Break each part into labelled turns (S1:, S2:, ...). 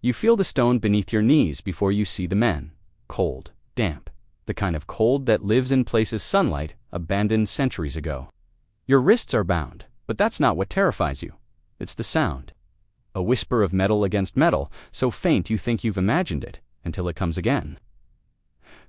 S1: You feel the stone beneath your knees before you see the men. Cold, damp, the kind of cold that lives in places sunlight abandoned centuries ago. Your wrists are bound, but that's not what terrifies you. It's the sound. A whisper of metal against metal, so faint you think you've imagined it, until it comes again.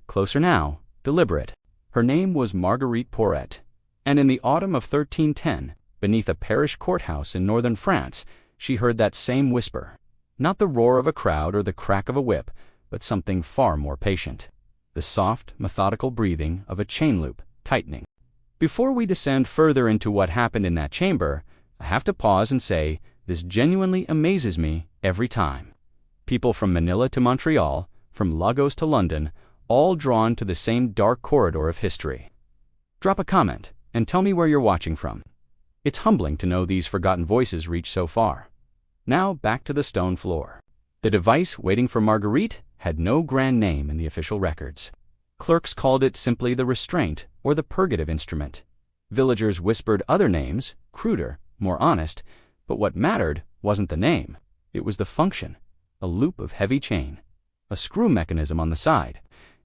S1: Closer now, deliberate. Her name was Marguerite Porret, and in the autumn of 1310, beneath a parish courthouse in northern France, she heard that same whisper. Not the roar of a crowd or the crack of a whip, but something far more patient. The soft, methodical breathing of a chain loop tightening. Before we descend further into what happened in that chamber, I have to pause and say this genuinely amazes me every time. People from Manila to Montreal, from Lagos to London, all drawn to the same dark corridor of history. Drop a comment and tell me where you're watching from. It's humbling to know these forgotten voices reach so far. Now back to the stone floor. The device waiting for Marguerite had no grand name in the official records. Clerks called it simply the restraint or the purgative instrument. Villagers whispered other names, cruder, more honest, but what mattered wasn't the name. It was the function, a loop of heavy chain, a screw mechanism on the side,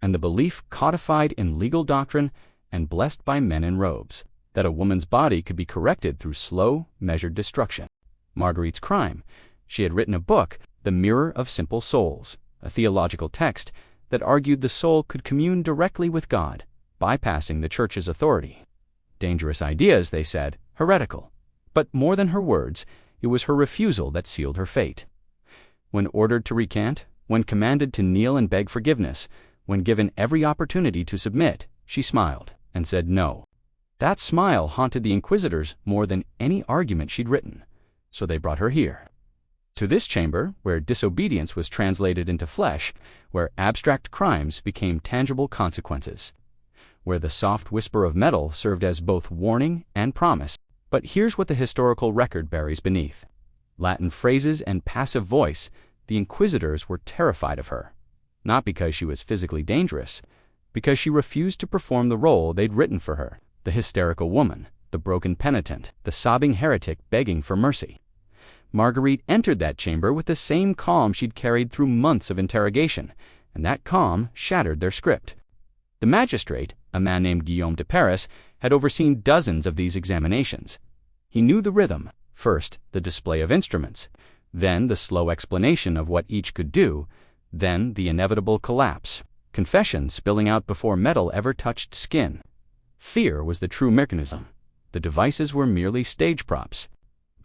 S1: and the belief codified in legal doctrine and blessed by men in robes, that a woman's body could be corrected through slow, measured destruction. Marguerite's crime: she had written a book, The Mirror of Simple Souls, a theological text that argued the soul could commune directly with God, bypassing the Church's authority. Dangerous ideas, they said, heretical. But more than her words, it was her refusal that sealed her fate. When ordered to recant, when commanded to kneel and beg forgiveness, when given every opportunity to submit, she smiled and said no. That smile haunted the inquisitors more than any argument she'd written, so they brought her here. To this chamber, where disobedience was translated into flesh, where abstract crimes became tangible consequences, where the soft whisper of metal served as both warning and promise. But here's what the historical record buries beneath. Latin phrases and passive voice, the inquisitors were terrified of her. Not because she was physically dangerous, because she refused to perform the role they'd written for her, the hysterical woman, the broken penitent, the sobbing heretic begging for mercy. Marguerite entered that chamber with the same calm she'd carried through months of interrogation, and that calm shattered their script. The magistrate, a man named Guillaume de Paris, had overseen dozens of these examinations. He knew the rhythm: first, the display of instruments, then the slow explanation of what each could do, then the inevitable collapse, confession spilling out before metal ever touched skin. Fear was the true mechanism. The devices were merely stage props.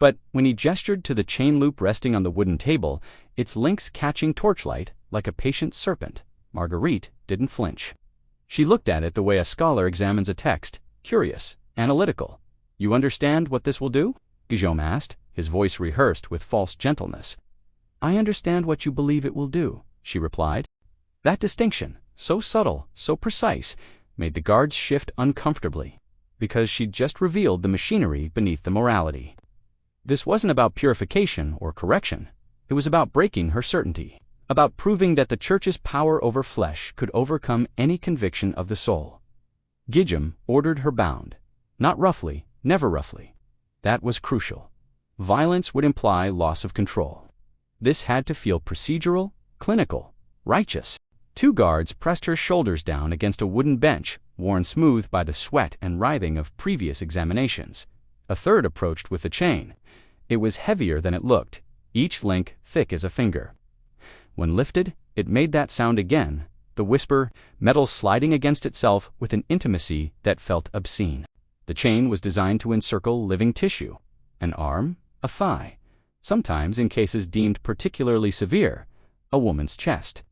S1: But when he gestured to the chain loop resting on the wooden table, its links catching torchlight like a patient serpent, Marguerite didn't flinch. She looked at it the way a scholar examines a text, curious, analytical. "You understand what this will do?" Guillaume asked, his voice rehearsed with false gentleness. "I understand what you believe it will do," she replied. That distinction, so subtle, so precise, made the guards shift uncomfortably, because she'd just revealed the machinery beneath the morality. This wasn't about purification or correction. It was about breaking her certainty, about proving that the Church's power over flesh could overcome any conviction of the soul. Guillaume ordered her bound. Not roughly, never roughly. That was crucial. Violence would imply loss of control. This had to feel procedural, clinical, righteous. 2 guards pressed her shoulders down against a wooden bench, worn smooth by the sweat and writhing of previous examinations. A third approached with the chain. It was heavier than it looked, each link thick as a finger. When lifted, it made that sound again, the whisper, metal sliding against itself with an intimacy that felt obscene. The chain was designed to encircle living tissue, an arm, a thigh, sometimes in cases deemed particularly severe, a woman's chest.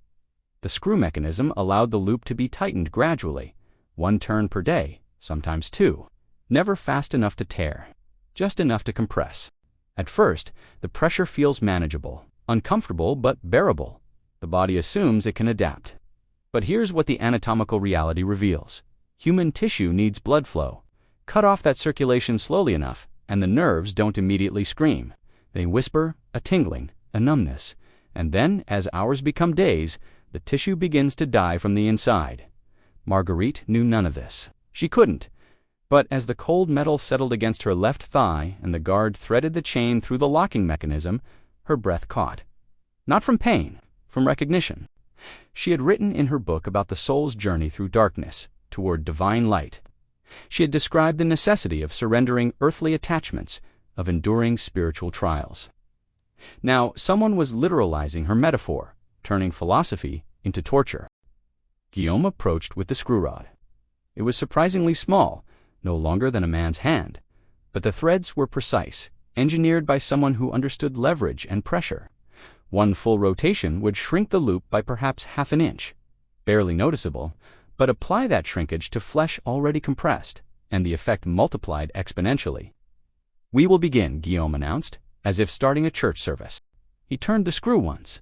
S1: The screw mechanism allowed the loop to be tightened gradually, 1 turn per day, sometimes 2, never fast enough to tear, just enough to compress. At first, the pressure feels manageable, uncomfortable but bearable. The body assumes it can adapt. But here's what the anatomical reality reveals. Human tissue needs blood flow. Cut off that circulation slowly enough, and the nerves don't immediately scream. They whisper, a tingling, a numbness. And then, as hours become days, the tissue begins to die from the inside. Marguerite knew none of this. She couldn't. But as the cold metal settled against her left thigh and the guard threaded the chain through the locking mechanism, her breath caught. Not from pain, from recognition. She had written in her book about the soul's journey through darkness toward divine light. She had described the necessity of surrendering earthly attachments, of enduring spiritual trials. Now, someone was literalizing her metaphor, turning philosophy into torture. Guillaume approached with the screw rod. It was surprisingly small, no longer than a man's hand, but the threads were precise, engineered by someone who understood leverage and pressure. One full rotation would shrink the loop by perhaps half an inch, barely noticeable, but apply that shrinkage to flesh already compressed, and the effect multiplied exponentially. "We will begin," Guillaume announced, as if starting a church service. He turned the screw once.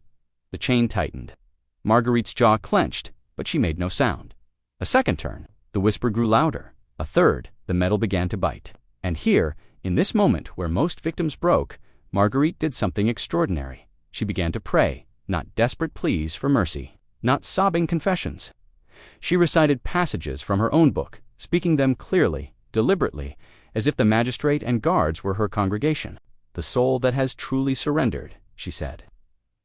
S1: The chain tightened. Marguerite's jaw clenched, but she made no sound. A second turn. The whisper grew louder. A third. The metal began to bite. And here, in this moment where most victims broke, Marguerite did something extraordinary. She began to pray, not desperate pleas for mercy, not sobbing confessions. She recited passages from her own book, speaking them clearly, deliberately, as if the magistrate and guards were her congregation. "The soul that has truly surrendered," she said.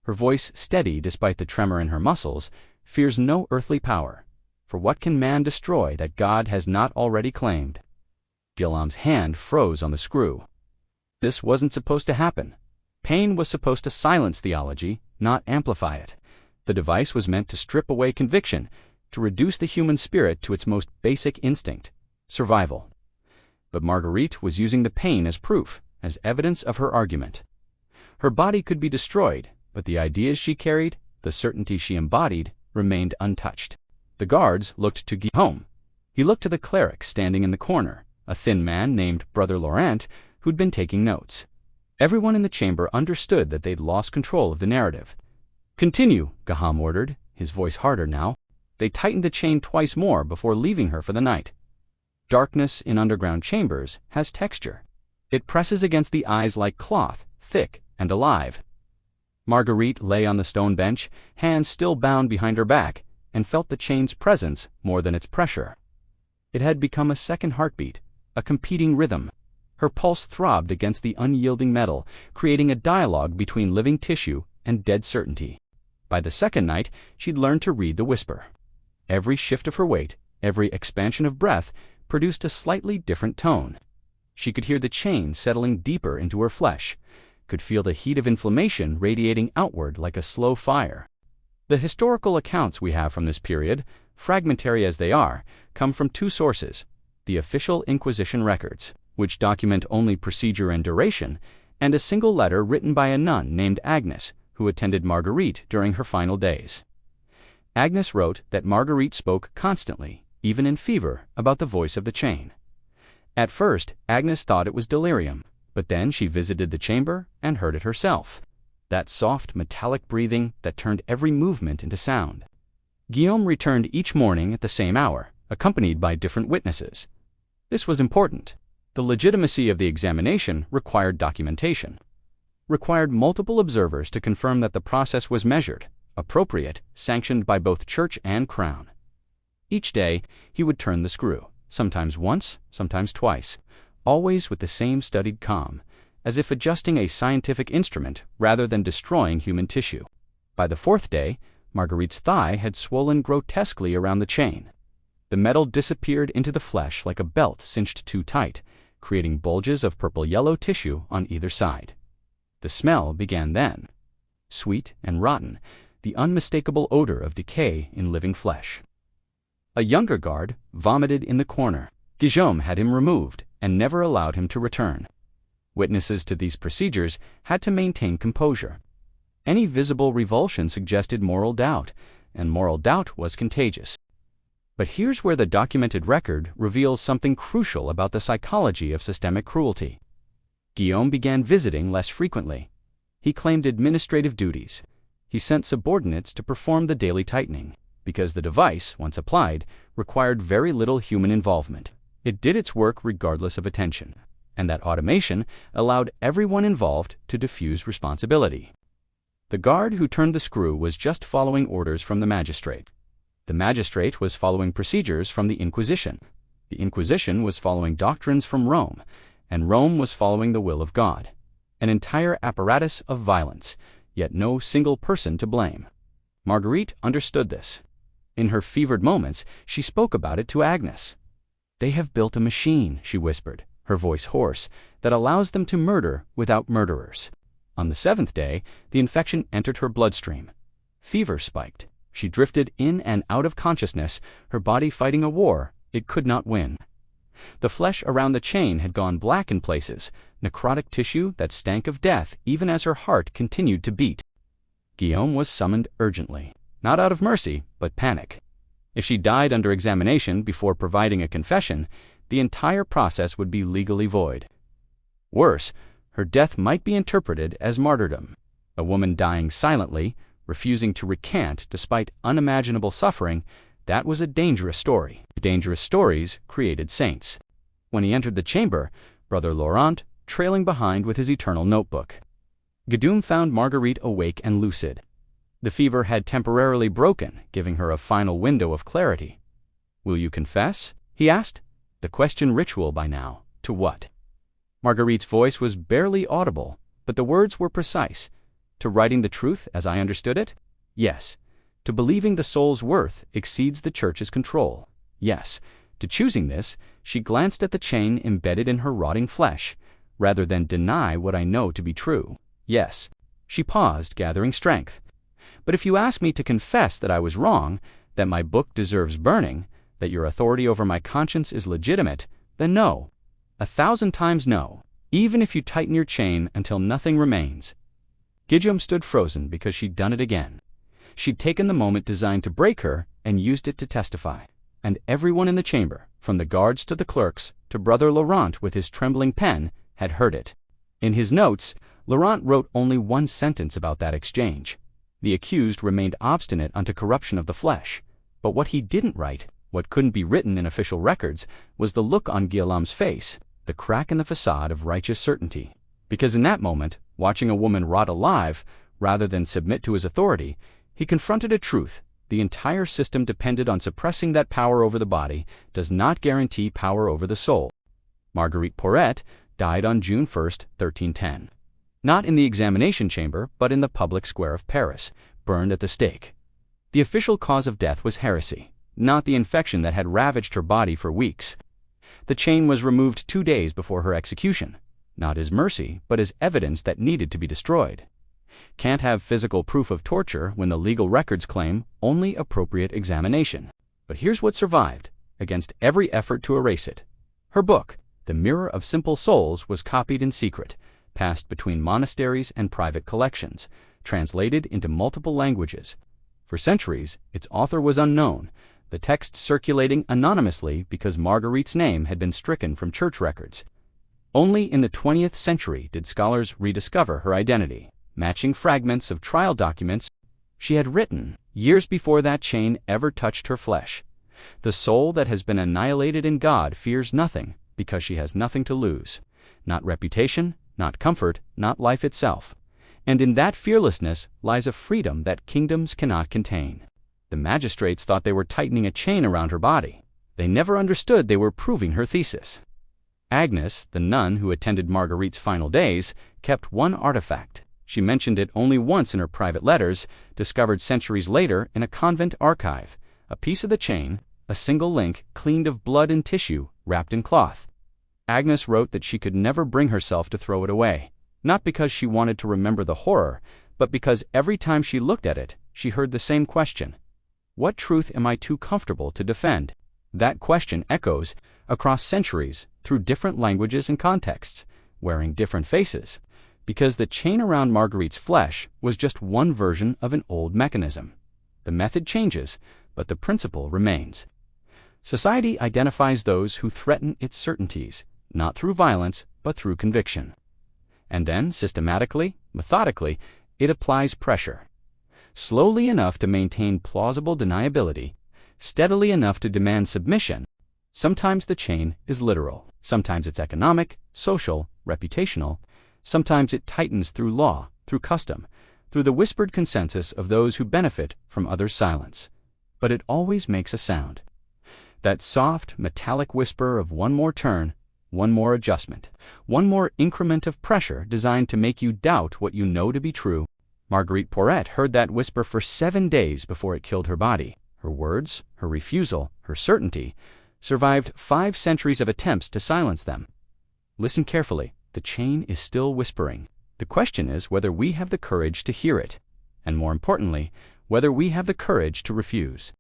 S1: Her voice, steady despite the tremor in her muscles, fears no earthly power. For what can man destroy that God has not already claimed? Guillaume's hand froze on the screw. This wasn't supposed to happen. Pain was supposed to silence theology, not amplify it. The device was meant to strip away conviction, to reduce the human spirit to its most basic instinct, survival. But Marguerite was using the pain as proof, as evidence of her argument. Her body could be destroyed, but the ideas she carried, the certainty she embodied, remained untouched. The guards looked to Guillaume. He looked to the cleric standing in the corner, a thin man named Brother Laurent, who'd been taking notes. Everyone in the chamber understood that they'd lost control of the narrative. "Continue," Guillaume ordered, his voice harder now. They tightened the chain twice more before leaving her for the night. Darkness in underground chambers has texture. It presses against the eyes like cloth, thick and alive. Marguerite lay on the stone bench, hands still bound behind her back, and felt the chain's presence more than its pressure. It had become a second heartbeat, a competing rhythm. Her pulse throbbed against the unyielding metal, creating a dialogue between living tissue and dead certainty. By the second night, she'd learned to read the whisper. Every shift of her weight, every expansion of breath, produced a slightly different tone. She could hear the chain settling deeper into her flesh, could feel the heat of inflammation radiating outward like a slow fire. The historical accounts we have from this period, fragmentary as they are, come from two sources: the official Inquisition records, which document only procedure and duration, and a single letter written by a nun named Agnes, who attended Marguerite during her final days. Agnes wrote that Marguerite spoke constantly, even in fever, about the voice of the chain. At first, Agnes thought it was delirium, but then she visited the chamber and heard it herself. That soft, metallic breathing that turned every movement into sound. Guillaume returned each morning at the same hour, accompanied by different witnesses. This was important. The legitimacy of the examination required documentation, required multiple observers to confirm that the process was measured, appropriate, sanctioned by both church and crown. Each day, he would turn the screw, sometimes once, sometimes twice, always with the same studied calm, as if adjusting a scientific instrument rather than destroying human tissue. By the fourth day, Marguerite's thigh had swollen grotesquely around the chain. The metal disappeared into the flesh like a belt cinched too tight, creating bulges of purple-yellow tissue on either side. The smell began then. Sweet and rotten, the unmistakable odor of decay in living flesh. A younger guard vomited in the corner. Guillaume had him removed and never allowed him to return. Witnesses to these procedures had to maintain composure. Any visible revulsion suggested moral doubt, and moral doubt was contagious. But here's where the documented record reveals something crucial about the psychology of systemic cruelty. Guillaume began visiting less frequently. He claimed administrative duties. He sent subordinates to perform the daily tightening, because the device, once applied, required very little human involvement. It did its work regardless of attention, and that automation allowed everyone involved to diffuse responsibility. The guard who turned the screw was just following orders from the magistrate. The magistrate was following procedures from the Inquisition. The Inquisition was following doctrines from Rome, and Rome was following the will of God. An entire apparatus of violence, yet no single person to blame. Marguerite understood this. In her fevered moments, she spoke about it to Agnes. "They have built a machine," she whispered, her voice hoarse, "that allows them to murder without murderers." On the 7th day, the infection entered her bloodstream. Fever spiked. She drifted in and out of consciousness, her body fighting a war it could not win. The flesh around the chain had gone black in places, necrotic tissue that stank of death even as her heart continued to beat. Guillaume was summoned urgently, not out of mercy, but panic. If she died under examination before providing a confession, the entire process would be legally void. Worse, her death might be interpreted as martyrdom. A woman dying silently, refusing to recant despite unimaginable suffering, that was a dangerous story. Dangerous stories created saints. When he entered the chamber, Brother Laurent trailing behind with his eternal notebook. Guillaume found Marguerite awake and lucid. The fever had temporarily broken, giving her a final window of clarity. "Will you confess?" he asked. The question ritual by now. To what? Marguerite's voice was barely audible, but the words were precise. "To writing the truth as I understood it? Yes. To believing the soul's worth exceeds the Church's control? Yes. To choosing this, she glanced at the chain embedded in her rotting flesh, rather than deny what I know to be true. Yes." She paused, gathering strength. "But if you ask me to confess that I was wrong, that my book deserves burning, that your authority over my conscience is legitimate, then no. 1,000 times no, even if you tighten your chain until nothing remains." Guillaume stood frozen because she'd done it again. She'd taken the moment designed to break her and used it to testify. And everyone in the chamber, from the guards to the clerks, to Brother Laurent with his trembling pen, had heard it. In his notes, Laurent wrote only one sentence about that exchange. The accused remained obstinate unto corruption of the flesh. But what he didn't write, what couldn't be written in official records, was the look on Guillaume's face, the crack in the facade of righteous certainty. Because in that moment, watching a woman rot alive, rather than submit to his authority, he confronted a truth. The entire system depended on suppressing that power over the body does not guarantee power over the soul. Marguerite Porret died on June 1, 1310. Not in the examination chamber, but in the public square of Paris, burned at the stake. The official cause of death was heresy, not the infection that had ravaged her body for weeks. The chain was removed 2 days before her execution, not as mercy, but as evidence that needed to be destroyed. Can't have physical proof of torture when the legal records claim only appropriate examination. But here's what survived, against every effort to erase it. Her book, The Mirror of Simple Souls, was copied in secret, passed between monasteries and private collections, translated into multiple languages. For centuries, its author was unknown, the text circulating anonymously because Marguerite's name had been stricken from church records. Only in the 20th century did scholars rediscover her identity, matching fragments of trial documents she had written years before that chain ever touched her flesh. The soul that has been annihilated in God fears nothing because she has nothing to lose, not reputation, not comfort, not life itself. And in that fearlessness lies a freedom that kingdoms cannot contain. The magistrates thought they were tightening a chain around her body. They never understood they were proving her thesis. Agnes, the nun who attended Marguerite's final days, kept one artifact. She mentioned it only once in her private letters, discovered centuries later in a convent archive, a piece of the chain, a single link cleaned of blood and tissue, wrapped in cloth. Agnes wrote that she could never bring herself to throw it away, not because she wanted to remember the horror, but because every time she looked at it, she heard the same question. What truth am I too comfortable to defend? That question echoes across centuries, through different languages and contexts, wearing different faces, because the chain around Marguerite's flesh was just one version of an old mechanism. The method changes, but the principle remains. Society identifies those who threaten its certainties, not through violence, but through conviction. And then, systematically, methodically, it applies pressure. Slowly enough to maintain plausible deniability, steadily enough to demand submission. Sometimes the chain is literal, sometimes it's economic, social, reputational, sometimes it tightens through law, through custom, through the whispered consensus of those who benefit from others' silence. But it always makes a sound. That soft, metallic whisper of one more turn, one more adjustment, one more increment of pressure designed to make you doubt what you know to be true. Marguerite Porete heard that whisper for 7 days before it killed her body. Her words, her refusal, her certainty, survived 5 centuries of attempts to silence them. Listen carefully. The chain is still whispering. The question is whether we have the courage to hear it, and more importantly, whether we have the courage to refuse.